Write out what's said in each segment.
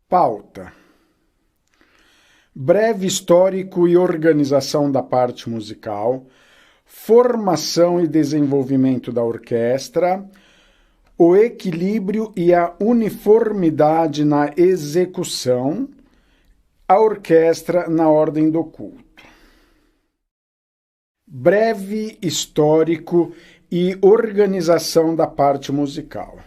Pauta: breve histórico e organização da parte musical, formação e desenvolvimento da orquestra, o equilíbrio e a uniformidade na execução, a orquestra na ordem do culto. Breve histórico e organização da parte musical.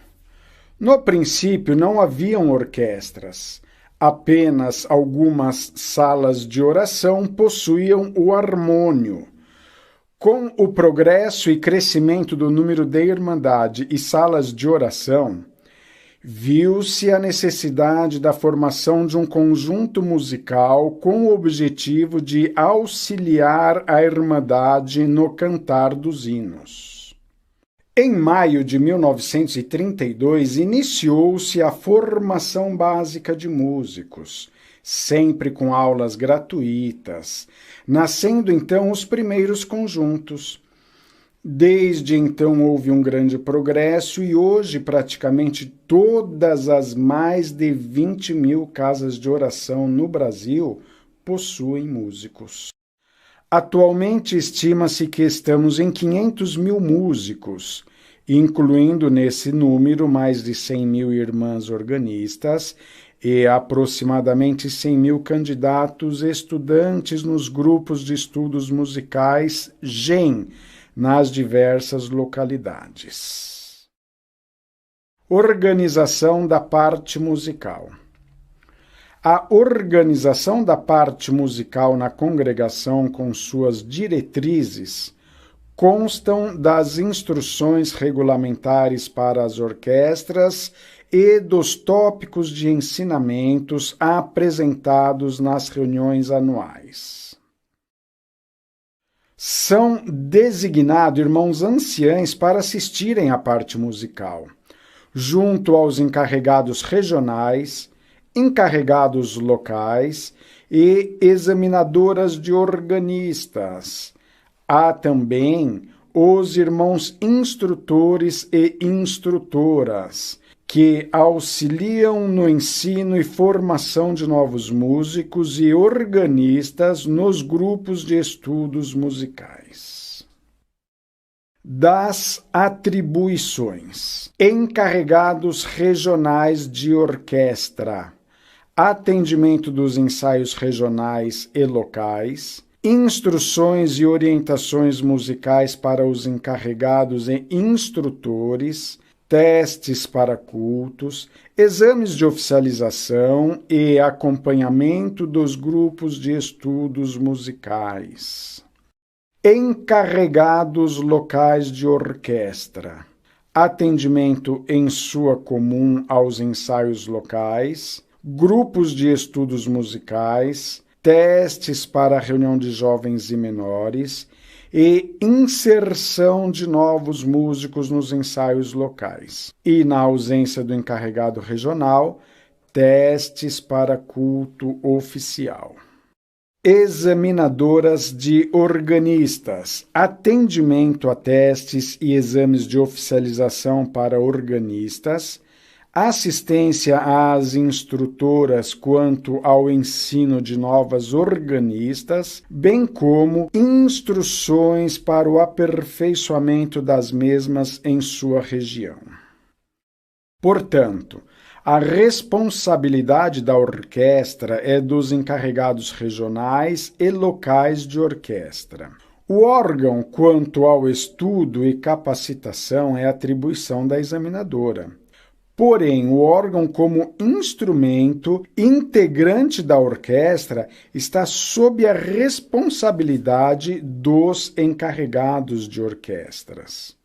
No princípio não haviam orquestras, apenas algumas salas de oração possuíam o harmônio. Com o progresso e crescimento do número de irmandade e salas de oração, viu-se a necessidade da formação de um conjunto musical com o objetivo de auxiliar a irmandade no cantar dos hinos. Em maio de 1932, iniciou-se a formação básica de músicos, sempre com aulas gratuitas, nascendo então os primeiros conjuntos. Desde então houve um grande progresso e hoje praticamente todas as mais de 20.000 casas de oração no Brasil possuem músicos. Atualmente estima-se que estamos em 500.000 músicos, incluindo nesse número mais de 100.000 irmãs organistas e aproximadamente 100.000 candidatos estudantes nos grupos de estudos musicais GEM, nas diversas localidades. Organização da parte musical. A organização da parte musical na congregação com suas diretrizes constam das instruções regulamentares para as orquestras e dos tópicos de ensinamentos apresentados nas reuniões anuais. São designados irmãos anciães para assistirem à parte musical, junto aos encarregados regionais, encarregados locais e examinadoras de organistas. Há também os irmãos instrutores e instrutoras, que auxiliam no ensino e formação de novos músicos e organistas nos grupos de estudos musicais. Das atribuições: encarregados regionais de orquestra, atendimento dos ensaios regionais e locais, instruções e orientações musicais para os encarregados e instrutores, testes para cultos, exames de oficialização e acompanhamento dos grupos de estudos musicais. Encarregados locais de orquestra, atendimento em sua comum aos ensaios locais, grupos de estudos musicais, testes para a reunião de jovens e menores e inserção de novos músicos nos ensaios locais. E, na ausência do encarregado regional, testes para culto oficial. Examinadoras de organistas, atendimento a testes e exames de oficialização para organistas, assistência às instrutoras quanto ao ensino de novas organistas, bem como instruções para o aperfeiçoamento das mesmas em sua região. Portanto, a responsabilidade da orquestra é dos encarregados regionais e locais de orquestra. O órgão quanto ao estudo e capacitação é atribuição da examinadora. Porém, o órgão como instrumento integrante da orquestra está sob a responsabilidade dos encarregados de orquestras.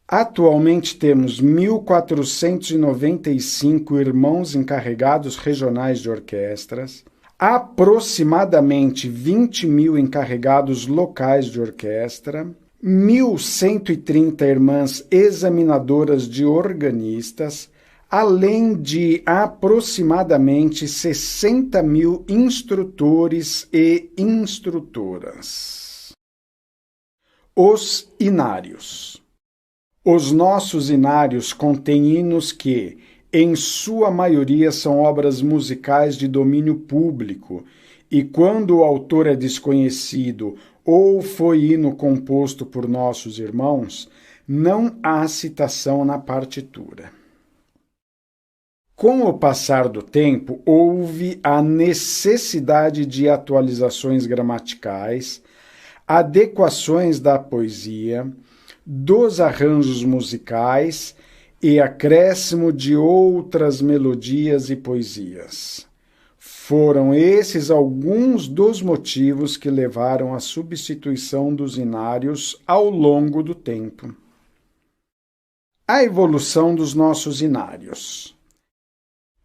Atualmente temos 1.495 irmãos encarregados regionais de orquestras, aproximadamente 20.000 encarregados locais de orquestra, 1.130 irmãs examinadoras de organistas, além de aproximadamente 60.000 instrutores e instrutoras. Os inários. Os nossos inários contêm hinos que, em sua maioria são obras musicais de domínio público, e quando o autor é desconhecido ou foi hino composto por nossos irmãos, não há citação na partitura. Com o passar do tempo, houve a necessidade de atualizações gramaticais, adequações da poesia, dos arranjos musicais e acréscimo de outras melodias e poesias. Foram esses alguns dos motivos que levaram à substituição dos inários ao longo do tempo. A evolução dos nossos inários.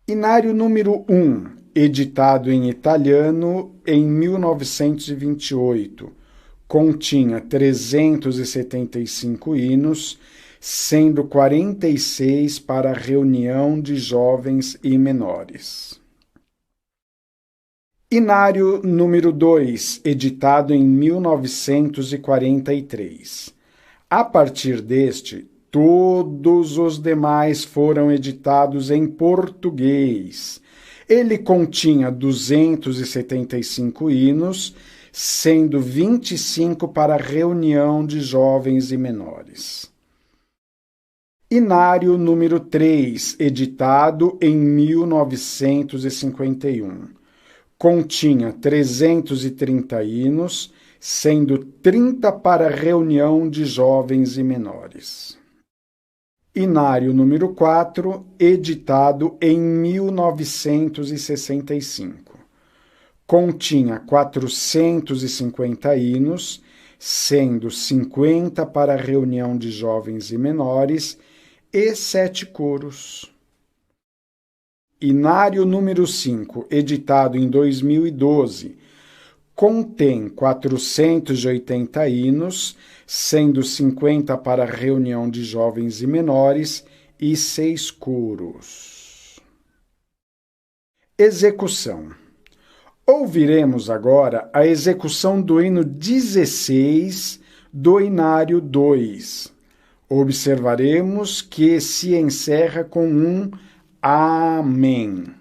Inário número 1, editado em italiano em 1928, continha 375 hinos, sendo 46 para a reunião de jovens e menores. Inário número 2, editado em 1943. A partir deste, todos os demais foram editados em português. Ele continha 275 hinos, sendo 25 para a reunião de jovens e menores. Inário número 3, editado em 1951. Continha 330 hinos, sendo 30 para a reunião de jovens e menores. Inário número 4, editado em 1965. Continha 450 hinos, sendo 50 para a reunião de jovens e menores e 7 coros. Inário número 5, editado em 2012, contém 480 hinos, sendo 50 para a reunião de jovens e menores e 6 coros. Execução. Ouviremos agora a execução do hino 16 do Inário 2. Observaremos que se encerra com um Amém.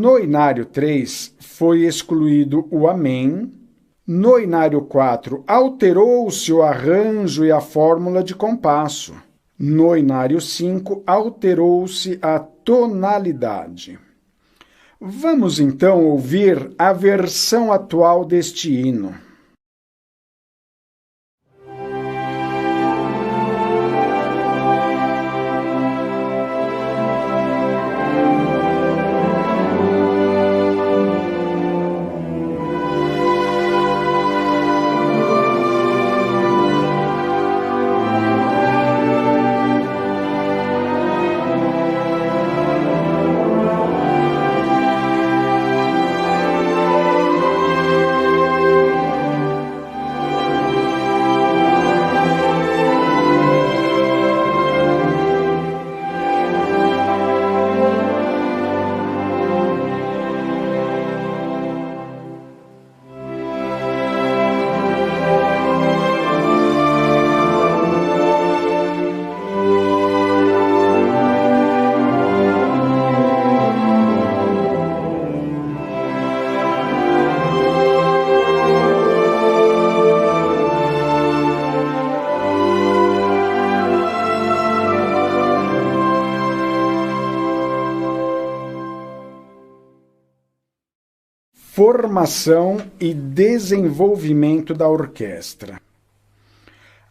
No Inário 3 foi excluído o Amém. No Inário 4 alterou-se o arranjo e a fórmula de compasso. No Inário 5 alterou-se a tonalidade. Vamos então ouvir a versão atual deste hino. Formação e desenvolvimento da orquestra.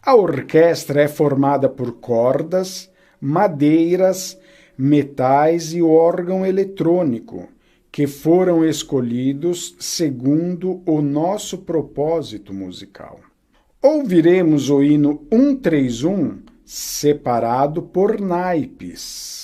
A orquestra é formada por cordas, madeiras, metais e órgão eletrônico, que foram escolhidos segundo o nosso propósito musical. Ouviremos o hino 131, separado por naipes.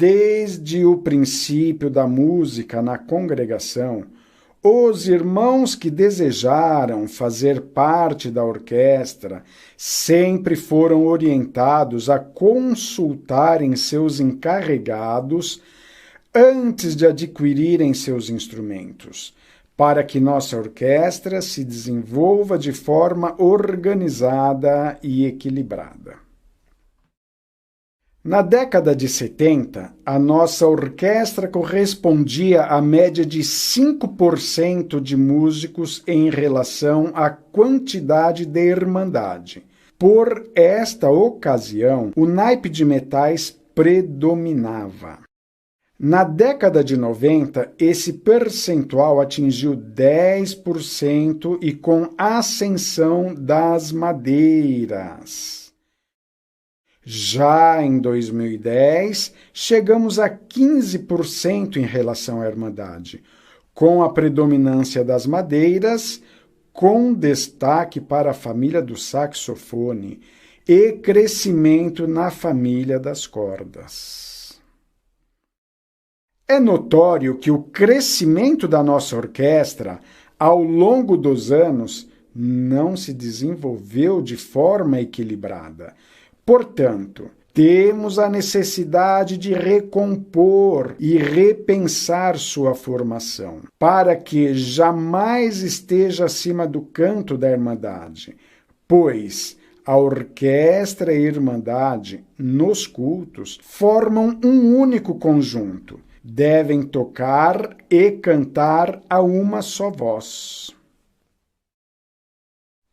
Desde o princípio da música na congregação, os irmãos que desejaram fazer parte da orquestra sempre foram orientados a consultarem seus encarregados antes de adquirirem seus instrumentos, para que nossa orquestra se desenvolva de forma organizada e equilibrada. Na década de 70, a nossa orquestra correspondia à média de 5% de músicos em relação à quantidade de irmandade. Por esta ocasião, o naipe de metais predominava. Na década de 90, esse percentual atingiu 10% e com ascensão das madeiras. Já em 2010, chegamos a 15% em relação à irmandade, com a predominância das madeiras, com destaque para a família do saxofone e crescimento na família das cordas. É notório que o crescimento da nossa orquestra, ao longo dos anos, não se desenvolveu de forma equilibrada. Portanto, temos a necessidade de recompor e repensar sua formação, para que jamais esteja acima do canto da Irmandade, pois a orquestra e a Irmandade, nos cultos, formam um único conjunto. Devem tocar e cantar a uma só voz.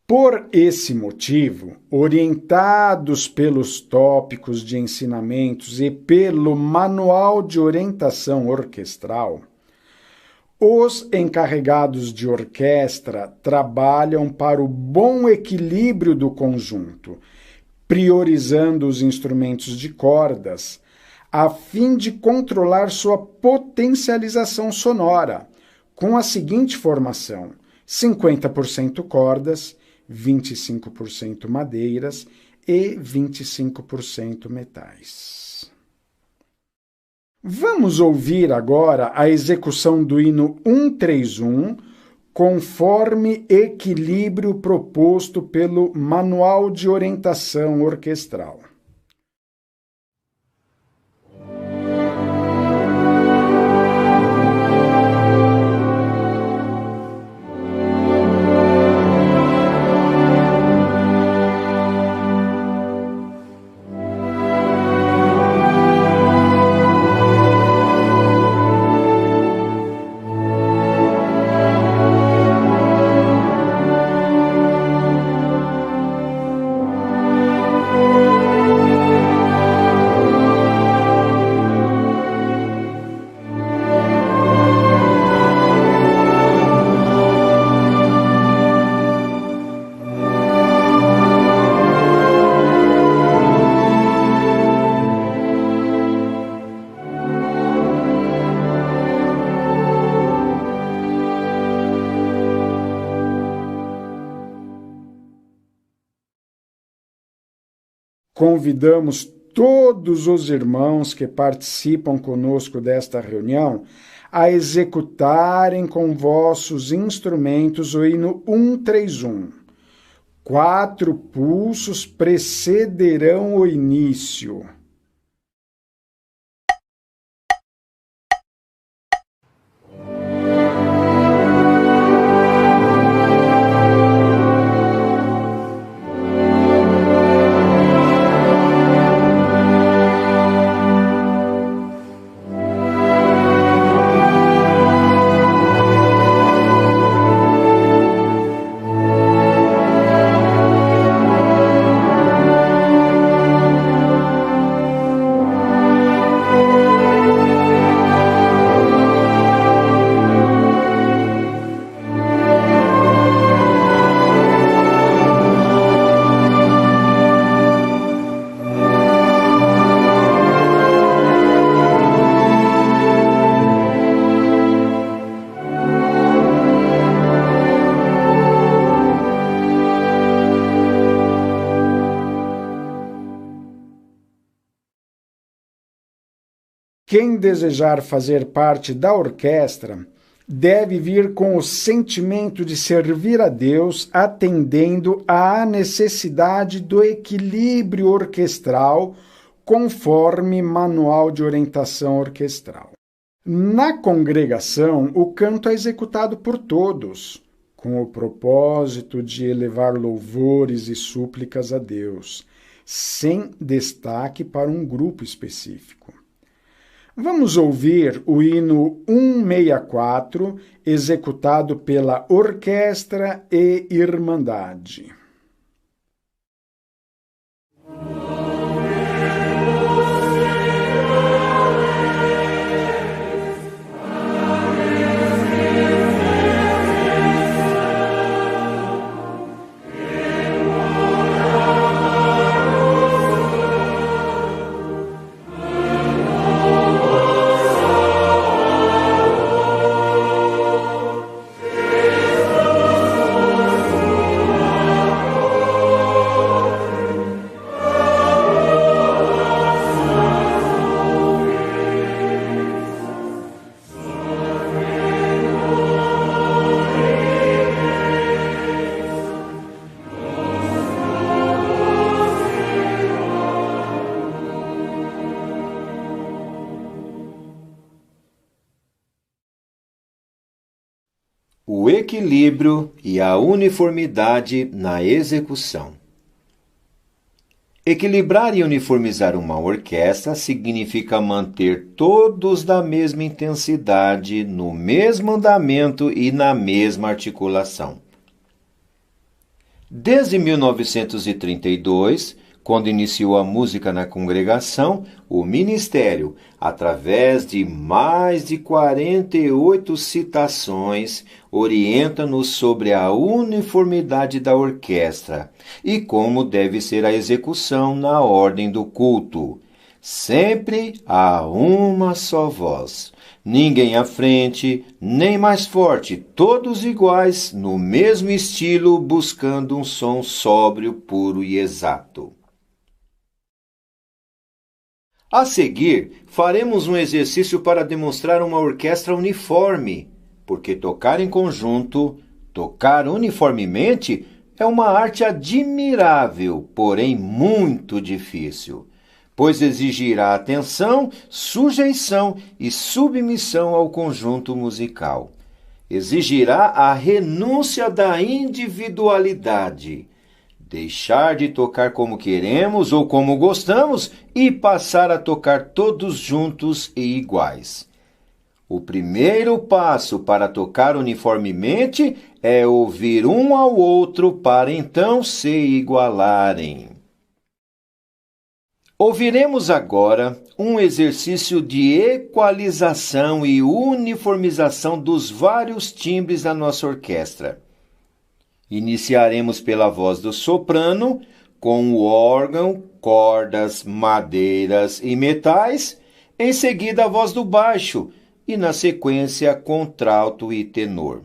Por esse motivo, orientados pelos tópicos de ensinamentos e pelo manual de orientação orquestral, os encarregados de orquestra trabalham para o bom equilíbrio do conjunto, priorizando os instrumentos de cordas, a fim de controlar sua potencialização sonora, com a seguinte formação: 50% cordas, 25% madeiras e 25% metais. Vamos ouvir agora a execução do hino 131, conforme equilíbrio proposto pelo Manual de Orientação Orquestral. Convidamos todos os irmãos que participam conosco desta reunião a executarem com vossos instrumentos o hino 131. 4 pulsos precederão o início. Quem desejar fazer parte da orquestra deve vir com o sentimento de servir a Deus, atendendo à necessidade do equilíbrio orquestral, conforme Manual de Orientação Orquestral. Na congregação, o canto é executado por todos, com o propósito de elevar louvores e súplicas a Deus, sem destaque para um grupo específico. Vamos ouvir o hino 164, executado pela Orquestra e Irmandade. o equilíbrio e a uniformidade na execução. Equilibrar e uniformizar uma orquestra significa manter todos da mesma intensidade, no mesmo andamento e na mesma articulação. Desde 1932, quando iniciou a música na congregação, o ministério, através de mais de 48 citações, orienta-nos sobre a uniformidade da orquestra e como deve ser a execução na ordem do culto. Sempre há uma só voz. Ninguém à frente, nem mais forte, todos iguais, no mesmo estilo, buscando um som sóbrio, puro e exato. A seguir, faremos um exercício para demonstrar uma orquestra uniforme, porque tocar em conjunto, tocar uniformemente, é uma arte admirável, porém muito difícil, pois exigirá atenção, sujeição e submissão ao conjunto musical. Exigirá a renúncia da individualidade, deixar de tocar como queremos ou como gostamos e passar a tocar todos juntos e iguais. O primeiro passo para tocar uniformemente é ouvir um ao outro para então se igualarem. Ouviremos agora um exercício de equalização e uniformização dos vários timbres da nossa orquestra. Iniciaremos pela voz do soprano, com o órgão, cordas, madeiras e metais, em seguida a voz do baixo e, na sequência, contralto e tenor.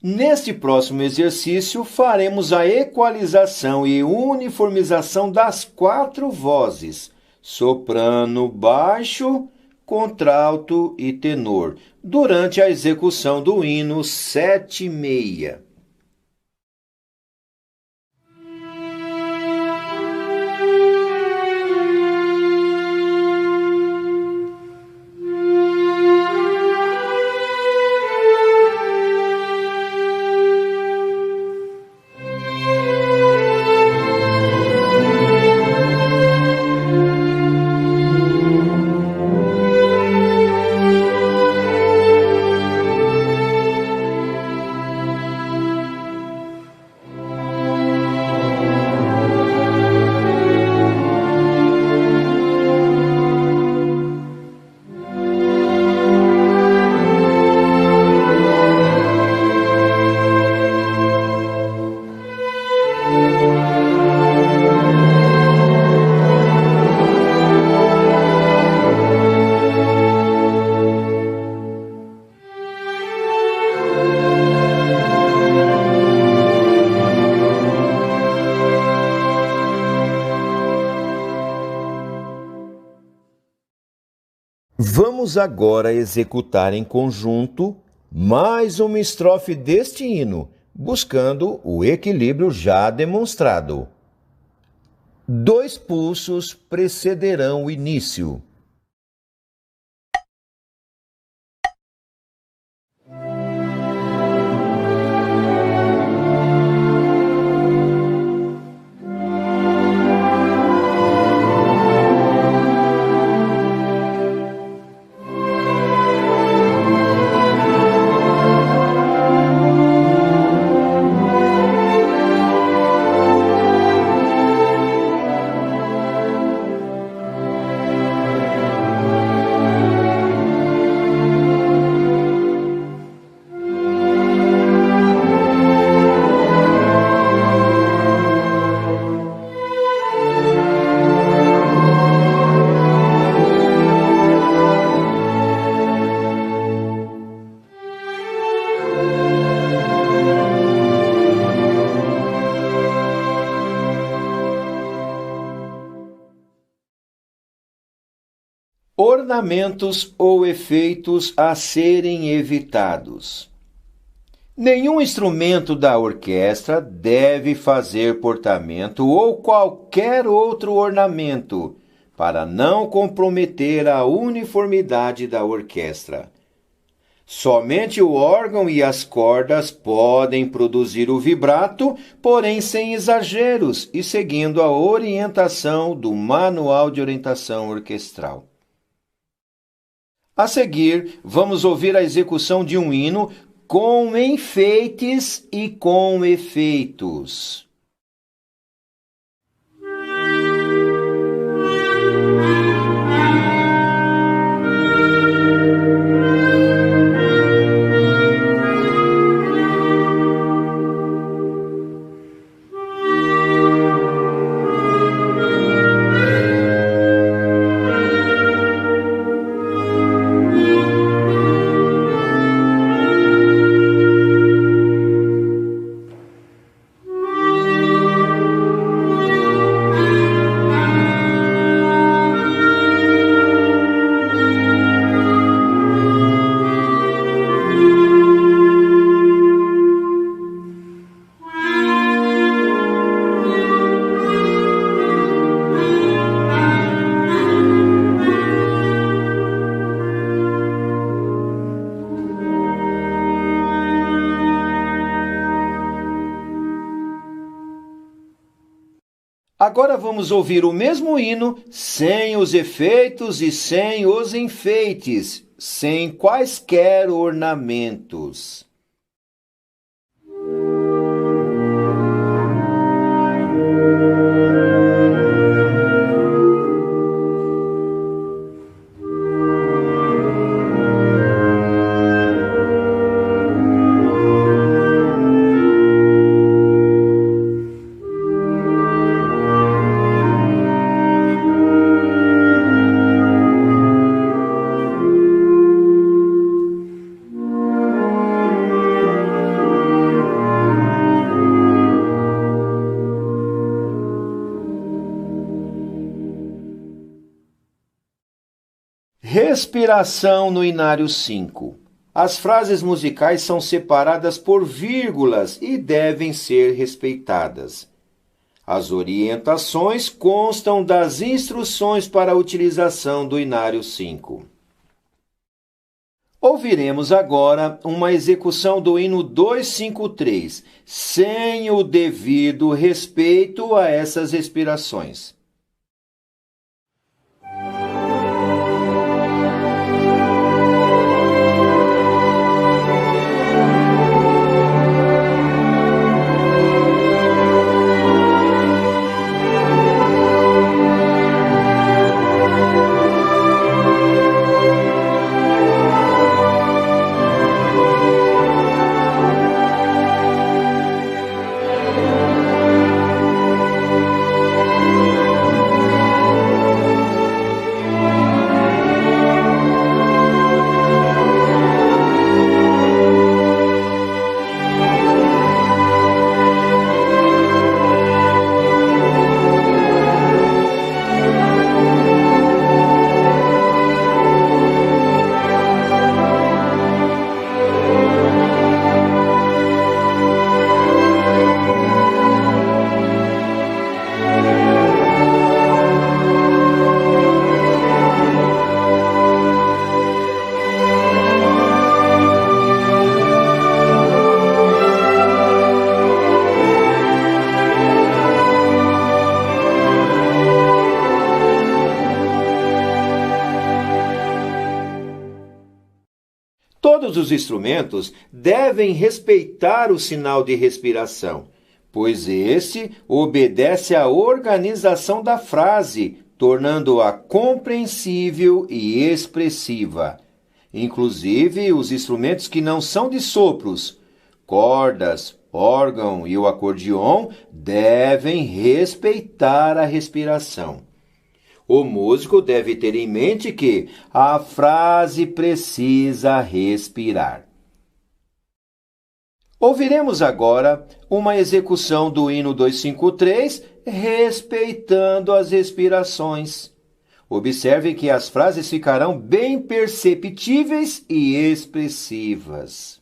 Neste próximo exercício, faremos a equalização e uniformização das 4 vozes, soprano, baixo, contralto e tenor, durante a execução do hino 7/6. Vamos agora executar em conjunto mais uma estrofe deste hino, buscando o equilíbrio já demonstrado. 2 pulsos precederão o início. Ornamentos ou efeitos a serem evitados. Nenhum instrumento da orquestra deve fazer portamento ou qualquer outro ornamento para não comprometer a uniformidade da orquestra. Somente o órgão e as cordas podem produzir o vibrato, porém sem exageros e seguindo a orientação do Manual de Orientação Orquestral. A seguir, vamos ouvir a execução de um hino com enfeites e com efeitos. Agora vamos ouvir o mesmo hino sem os efeitos e sem os enfeites, sem quaisquer ornamentos. Respiração no Inário 5. As frases musicais são separadas por vírgulas e devem ser respeitadas. As orientações constam das instruções para a utilização do Inário 5. Ouviremos agora uma execução do hino 253, sem o devido respeito a essas respirações. Todos os instrumentos devem respeitar o sinal de respiração, pois esse obedece à organização da frase, tornando-a compreensível e expressiva. Inclusive, os instrumentos que não são de sopros, cordas, órgão e o acordeon, devem respeitar a respiração. O músico deve ter em mente que a frase precisa respirar. Ouviremos agora uma execução do hino 253, respeitando as respirações. Observe que as frases ficarão bem perceptíveis e expressivas.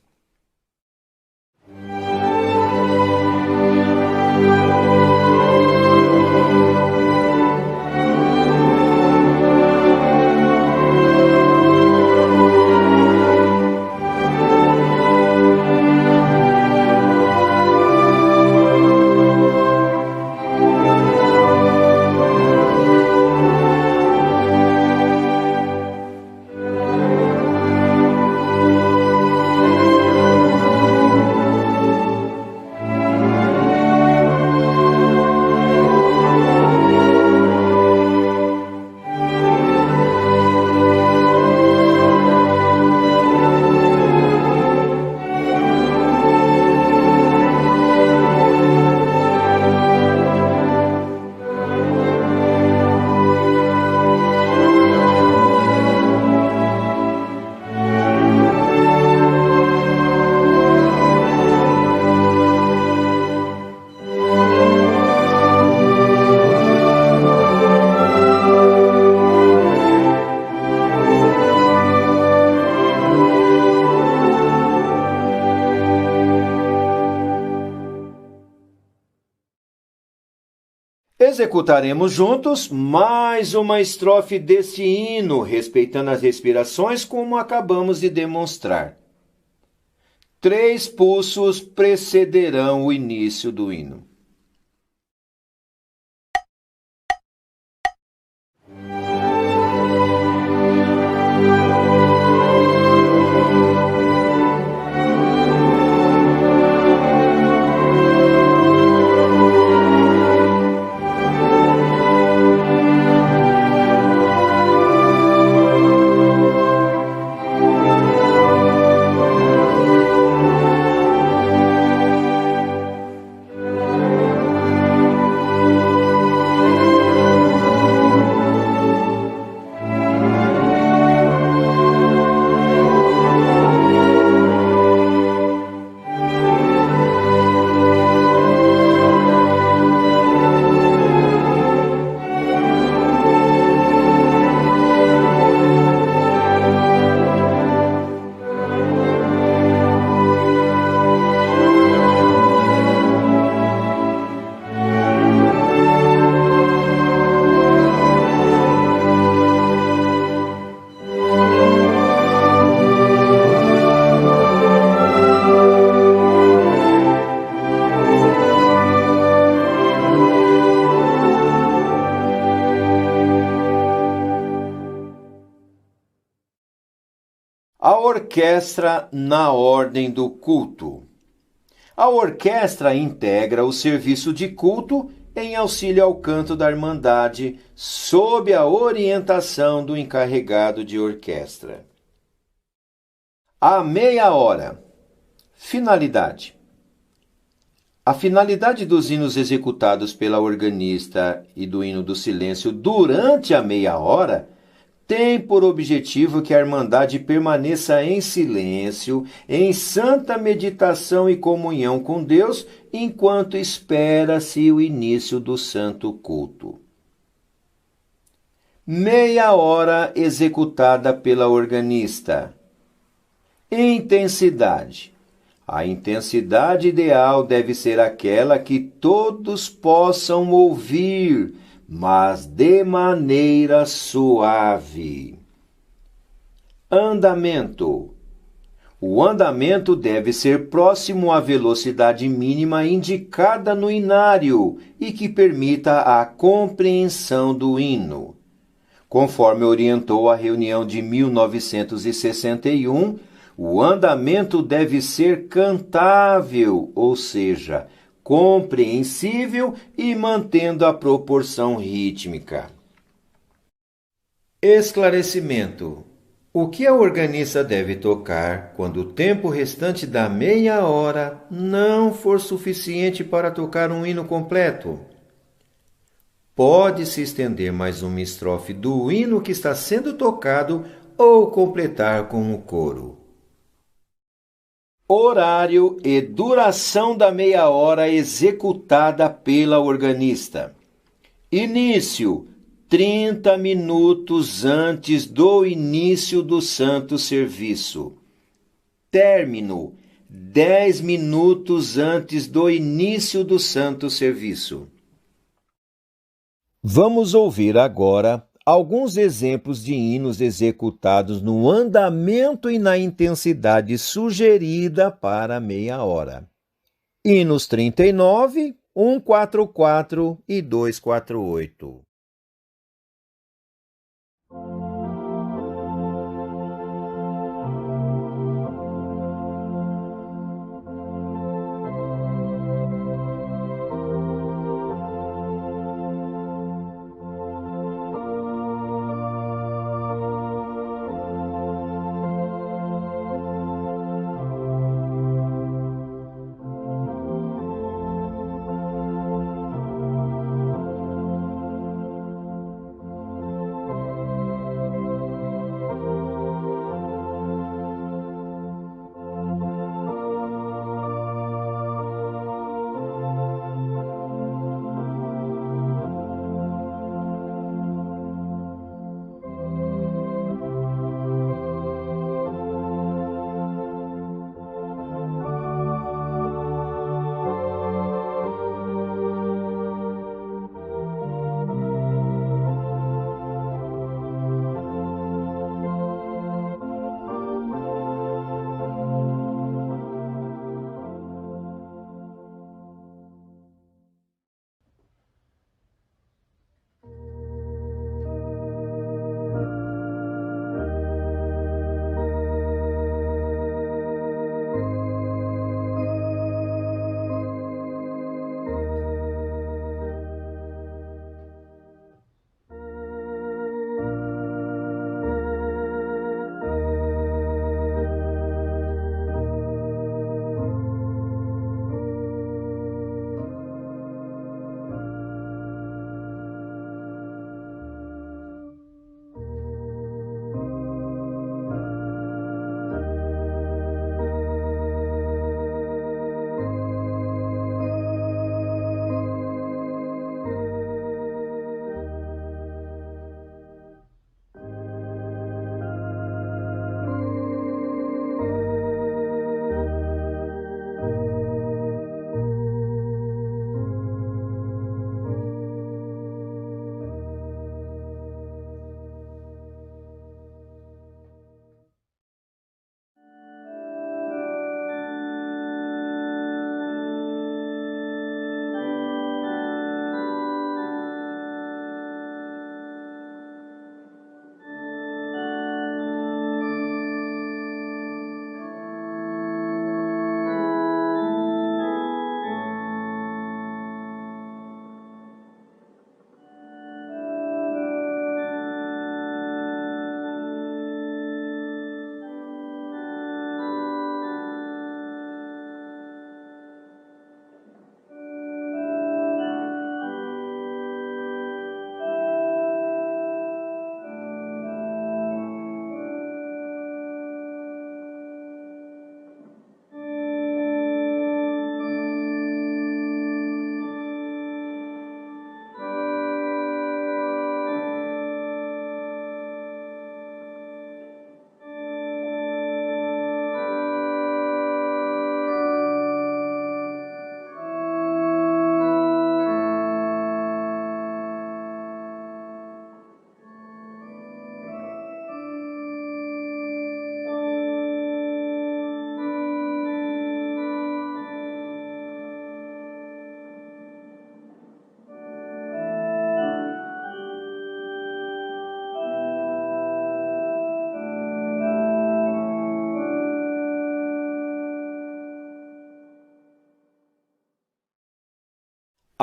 Executaremos juntos mais uma estrofe deste hino, respeitando as respirações como acabamos de demonstrar. 3 pulsos precederão o início do hino. A orquestra na ordem do culto. A orquestra integra o serviço de culto em auxílio ao canto da Irmandade, sob a orientação do encarregado de orquestra. A meia hora. Finalidade. A finalidade dos hinos executados pela organista e do hino do silêncio durante a meia hora tem por objetivo que a Irmandade permaneça em silêncio, em santa meditação e comunhão com Deus, enquanto espera-se o início do santo culto. Meia hora executada pela organista. Intensidade. A intensidade ideal deve ser aquela que todos possam ouvir, mas de maneira suave. Andamento. O andamento deve ser próximo à velocidade mínima indicada no inário e que permita a compreensão do hino. Conforme orientou a reunião de 1961, O andamento deve ser cantável, ou seja, compreensível e mantendo a proporção rítmica. Esclarecimento. O que a organista deve tocar quando o tempo restante da meia hora não for suficiente para tocar um hino completo? Pode-se estender mais uma estrofe do hino que está sendo tocado ou completar com o coro. Horário e duração da meia hora executada pela organista. Início: 30 minutos antes do início do Santo Serviço. Término: 10 minutos antes do início do Santo Serviço. Vamos ouvir agora alguns exemplos de hinos executados no andamento e na intensidade sugerida para meia hora. Hinos 39, 144 e 248.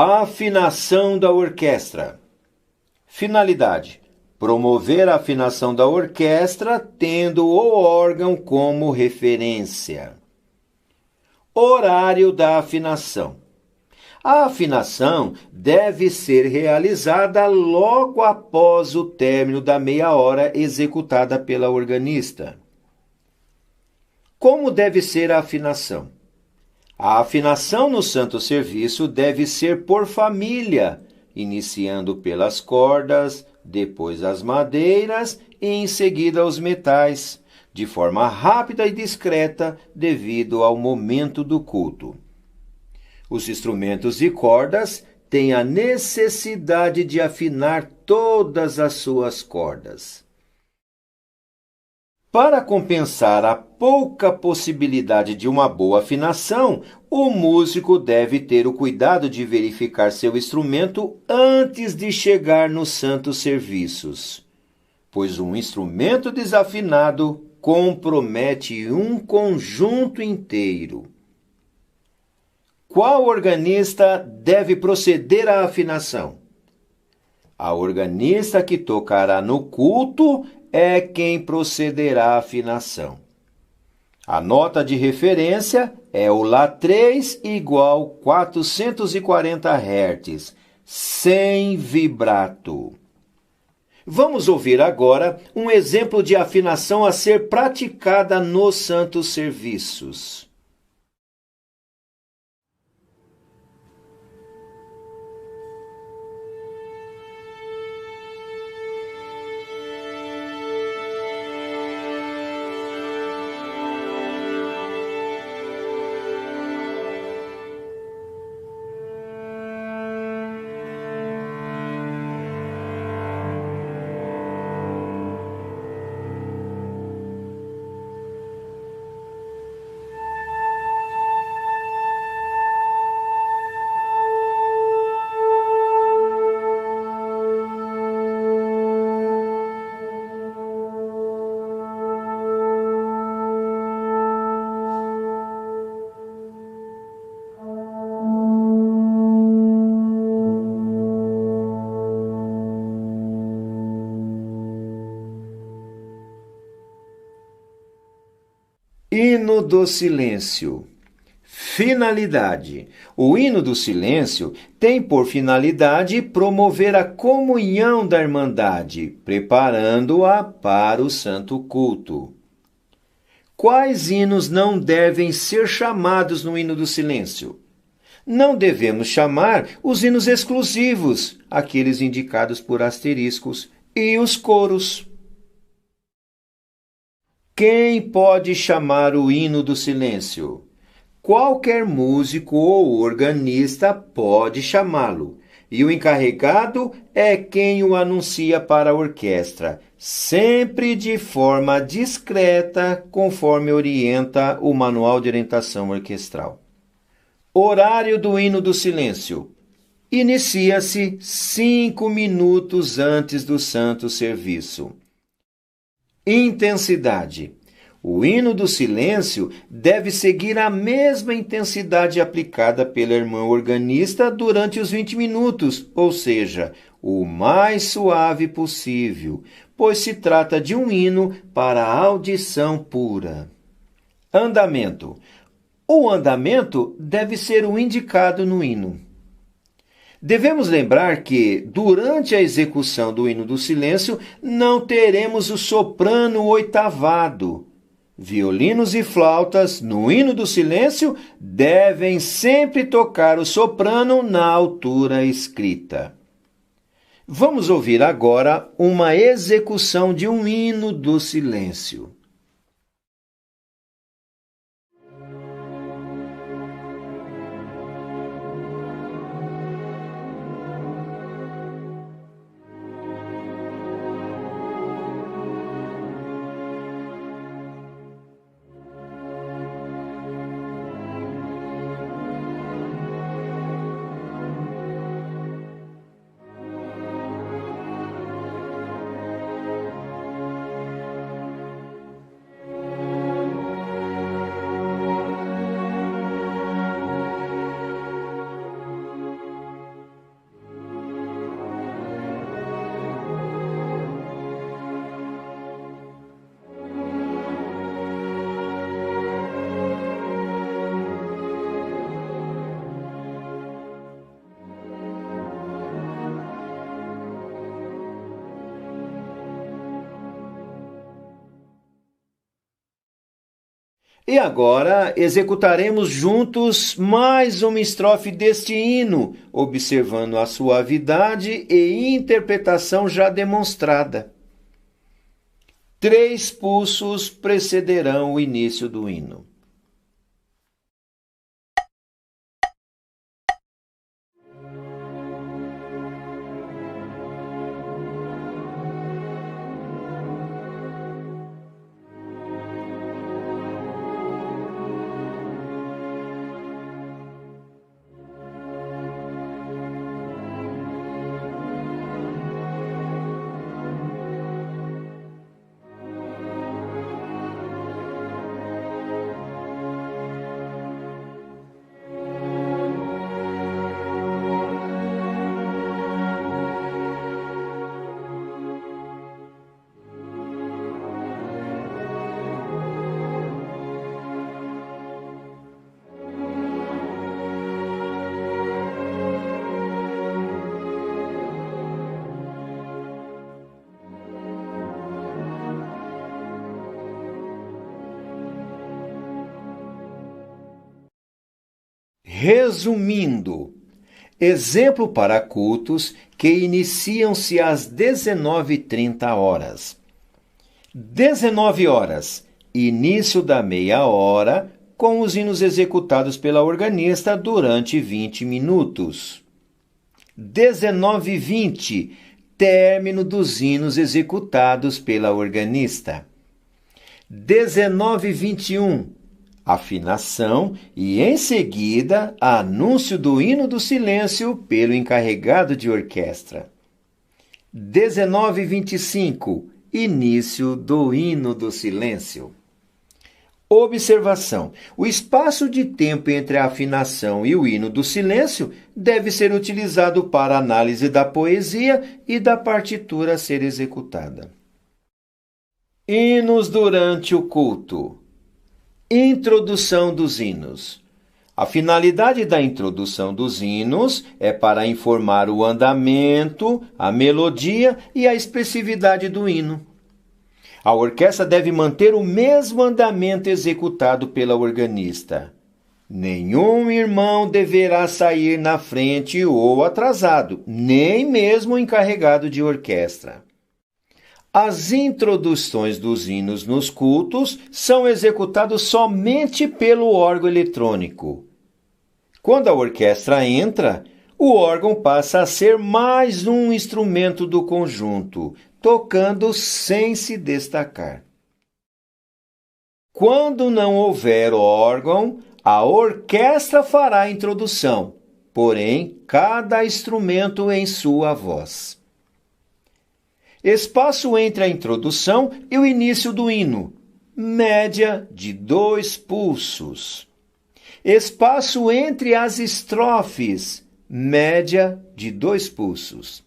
Afinação da orquestra. Finalidade: promover a afinação da orquestra tendo o órgão como referência. Horário da afinação. A afinação deve ser realizada logo após o término da meia hora executada pela organista. Como deve ser a afinação? A afinação no Santo Serviço deve ser por família, iniciando pelas cordas, depois as madeiras e em seguida os metais, de forma rápida e discreta devido ao momento do culto. Os instrumentos de cordas têm a necessidade de afinar todas as suas cordas. Para compensar a pouca possibilidade de uma boa afinação, o músico deve ter o cuidado de verificar seu instrumento antes de chegar nos santos serviços, pois um instrumento desafinado compromete um conjunto inteiro. Qual organista deve proceder à afinação? A organista que tocará no culto é quem procederá à afinação. A nota de referência é o Lá3 igual 440 Hz, sem vibrato. Vamos ouvir agora um exemplo de afinação a ser praticada nos santos serviços. Hino do Silêncio. Finalidade: o hino do silêncio tem por finalidade promover a comunhão da Irmandade, preparando-a para o santo culto. Quais hinos não devem ser chamados no hino do silêncio? Não devemos chamar os hinos exclusivos, aqueles indicados por asteriscos, e os coros. Quem pode chamar o hino do silêncio? Qualquer músico ou organista pode chamá-lo, e o encarregado é quem o anuncia para a orquestra, sempre de forma discreta, conforme orienta o Manual de Orientação Orquestral. Horário do hino do silêncio. Inicia-se 5 minutos antes do santo serviço. Intensidade. O hino do silêncio deve seguir a mesma intensidade aplicada pela irmã organista durante os 20 minutos, ou seja, o mais suave possível, pois se trata de um hino para a audição pura. Andamento. O andamento deve ser o indicado no hino. Devemos lembrar que, durante a execução do hino do silêncio, não teremos o soprano oitavado. Violinos e flautas, no hino do silêncio, devem sempre tocar o soprano na altura escrita. Vamos ouvir agora uma execução de um hino do silêncio. E agora executaremos juntos mais uma estrofe deste hino, observando a suavidade e interpretação já demonstrada. 3 pulsos precederão o início do hino. Resumindo, exemplo para cultos que iniciam-se às 19h30. 19 horas, início da meia hora, com os hinos executados pela organista durante 20 minutos. 19h20, término dos hinos executados pela organista. 19h21, afinação e, em seguida, anúncio do hino do silêncio pelo encarregado de orquestra. 19h25, início do hino do silêncio. Observação: o espaço de tempo entre a afinação e o hino do silêncio deve ser utilizado para análise da poesia e da partitura a ser executada. Hinos durante o culto. Introdução dos hinos. A finalidade da introdução dos hinos é para informar o andamento, a melodia e a expressividade do hino. A orquestra deve manter o mesmo andamento executado pela organista. Nenhum irmão deverá sair na frente ou atrasado, nem mesmo o encarregado de orquestra. As introduções dos hinos nos cultos são executadas somente pelo órgão eletrônico. Quando a orquestra entra, o órgão passa a ser mais um instrumento do conjunto, tocando sem se destacar. Quando não houver órgão, a orquestra fará a introdução, porém, cada instrumento em sua voz. Espaço entre a introdução e o início do hino, média de 2 pulsos. Espaço entre as estrofes, média de 2 pulsos.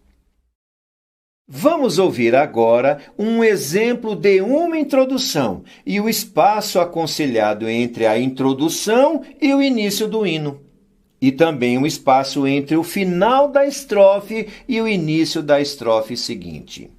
Vamos ouvir agora um exemplo de uma introdução e o espaço aconselhado entre a introdução e o início do hino. E também um espaço entre o final da estrofe e o início da estrofe seguinte.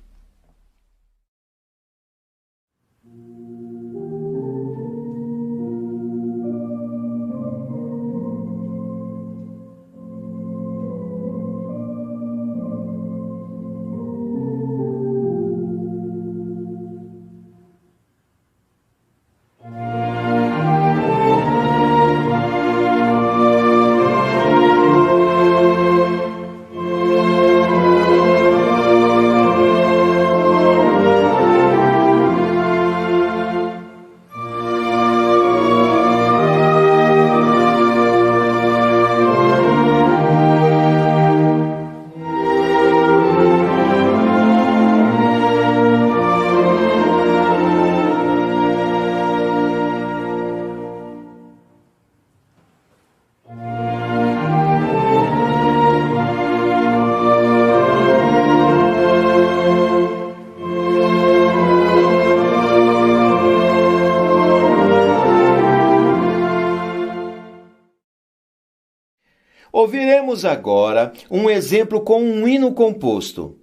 Ouviremos agora um exemplo com um hino composto.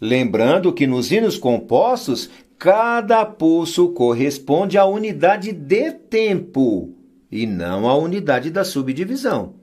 Lembrando que nos hinos compostos cada pulso corresponde à unidade de tempo e não à unidade da subdivisão.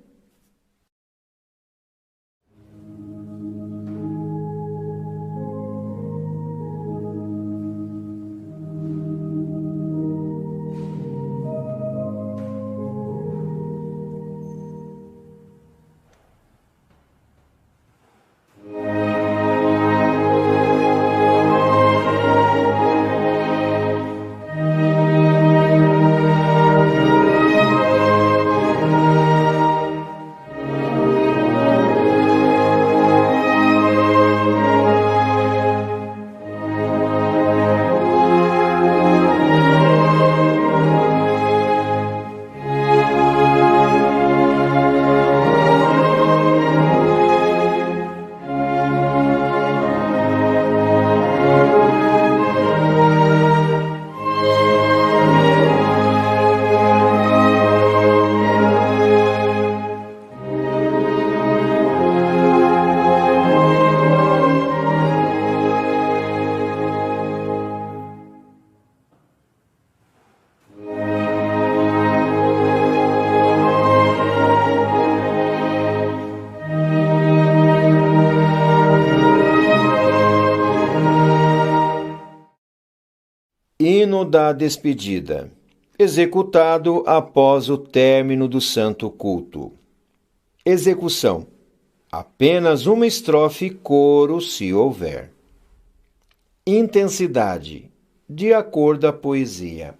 Hino da despedida, executado após o término do santo culto. Execução: apenas uma estrofe coro, se houver. Intensidade: de acordo à poesia.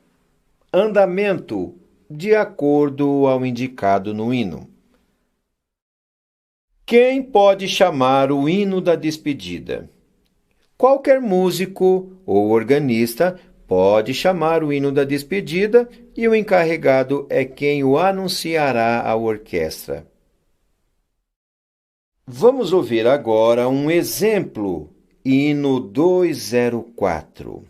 Andamento: de acordo ao indicado no hino. Quem pode chamar o hino da despedida? Qualquer músico ou organista pode chamar o hino da despedida e o encarregado é quem o anunciará à orquestra. Vamos ouvir agora um exemplo, hino 204.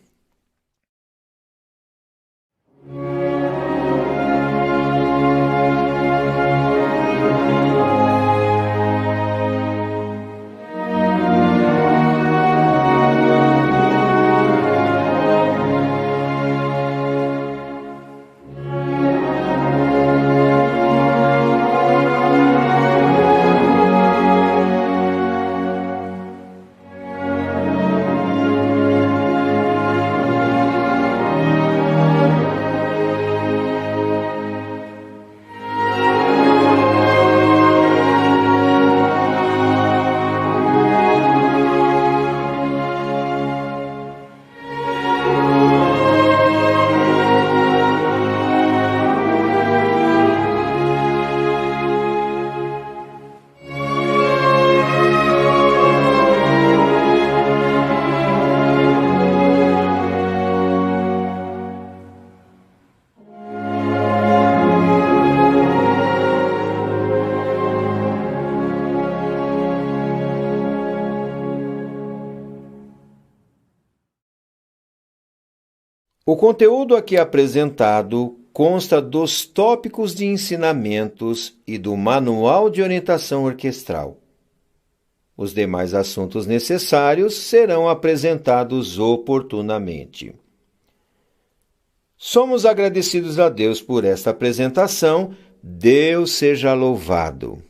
O conteúdo aqui apresentado consta dos tópicos de ensinamentos e do Manual de Orientação Orquestral. Os demais assuntos necessários serão apresentados oportunamente. Somos agradecidos a Deus por esta apresentação. Deus seja louvado.